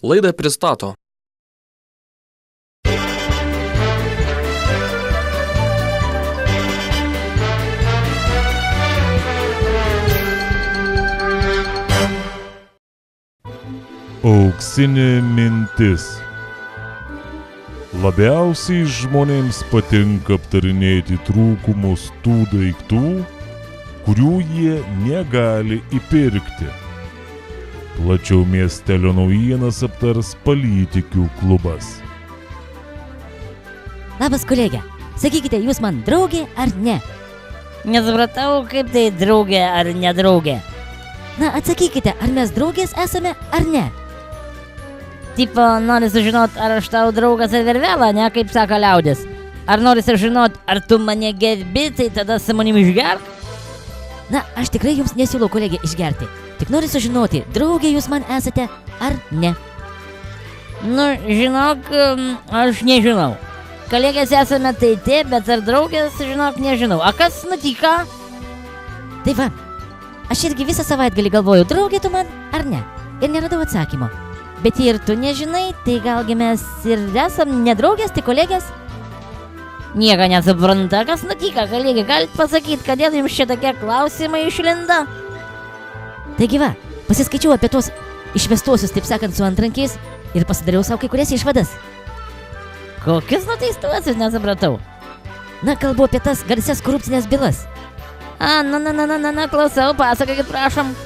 Laidą pristato Auksinė mintis. Labiausiai žmonėms patinka aptarinėti trūkumus tų daiktų, kurių jie negali įpirkti. Plačiau miestelio naujienas aptars Palytikių klubas. Labas, kolegė. Sakykite, jūs man draugė ar ne? Nesupratau, kaip tai draugė ar nedraugė. Na, atsakykite, ar mes draugės esame ar ne? Tipo, nori sužinot, ar aš tau draugas ar vervela, ne, kaip sako liaudis. Ar nori sužinot, ar tu mane gerbi, tai tada su manim išgerk? Na, aš tikrai jums nesiūlau, kolegė, išgerti. Tik noriu sužinoti, draugė jūs man esate ar ne? Nu, žinok, aš nežinau. Kolegės esame tai taip, bet ar draugės, žinok, nežinau. A kas nutika? Tai va, aš irgi visą savaitgalį galvoju, draugė tu man ar ne? Ir neradau atsakymo. Bet ir tu nežinai, tai galgi mes ir esam nedraugės, tai kolegės? Nieko nesupranta, kas nutika, kolegė, galit pasakyti, kodėl jums čia tokie klausimai išlinda? Taigi va, pasiskaičiau apie tuos išvestuosius, taip sakant, su antrankiais ir pasidariau savo kai kurias išvadas. Kokius nuteistuosius, nesupratau? Na, kalbu apie tas garsias korupcinės bylas. Na, klausau, pasakokit, prašom.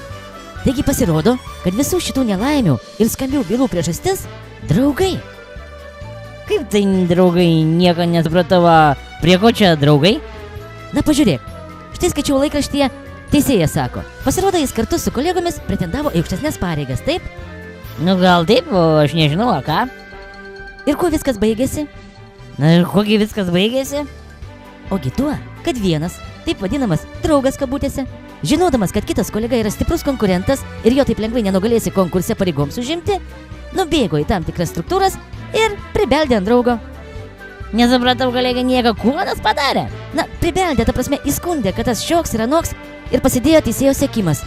Taigi pasirodo, kad visų šitų nelaimių ir skambių bylų priežastis – draugai. Kaip tai draugai, nieko nesupratau, prie ko čia draugai? Na, pažiūrėk, štai skaičiau laikraštyje, teisėjas sako, pasirodo jis kartu su kolegomis pretendavo į aukštesnės pareigas, taip? Nu gal taip, o aš nežinau, ką? Ir kuo viskas baigėsi? Na ir kogi viskas baigėsi? Ogi tuo, kad vienas, taip vadinamas draugas kabutėse, žinodamas, kad kitas kolega yra stiprus konkurentas ir jo taip lengvai nenugalėsi konkurse pareigoms užimti, nubėgo į tam tikras struktūras ir pribeldė ant draugo. Nesupratau, kolegė, nieko, kuo tas padarė? Na, pribeldė, ta prasme, įskundė, kad tas šioks ir anoks ir prasidėjo teisėjo sekimas.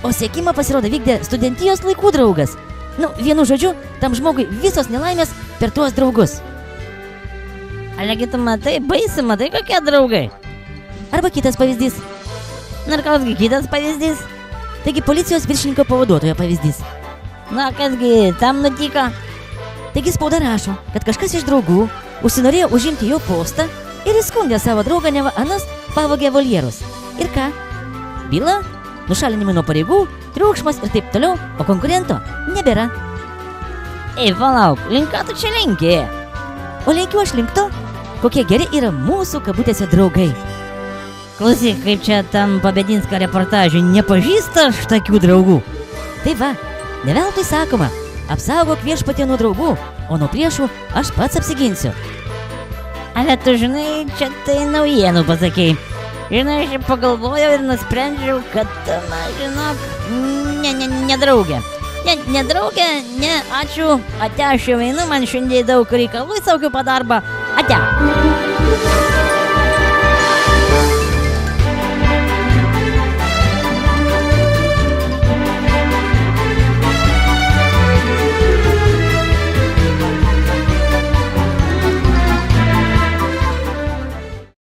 O sekimą pasirodo vykdė studentijos laikų draugas. Nu, vienu žodžiu, tam žmogui visos nelaimės per tuos draugus. Alegi, tu matai, baisi, matai, kokie draugai. Arba kitas pavyzdys. Na ir kasgi kitas pavyzdys? Taigi policijos viršininko pavaduotojo pavyzdys. Na, kasgi tam nutika? Taigi spauda rašo, kad kažkas iš draugų užsinorėjo užimti jo postą ir įskundė savo draugą, neva anas pavogė voljerus. Ir ką? Byla, nušalinimai nuo pareigų, triukšmas ir taip toliau, o konkurento nebėra. Ei, palauk, link ką tu čia linki? O linkiu aš link to, kokie geri yra mūsų kabutėse draugai. Klausyk, kaip čia tam Pabedinsko reportažui, nepažįsta aš tokių draugų? Tai va, ne veltui sakoma, apsaugok viešpatie nuo draugų, o nuo priešų aš pats apsiginsiu. Ale tu žinai, čia tai naujienų pasakei. Žinai, aš pagalvojau ir nusprendžiau, kad tu, na, žinok, ne draugė. Ne draugė, ne, ačiū, ate, aš jau einu, man šiandien daug reikalų, saugiu po darbą, ate.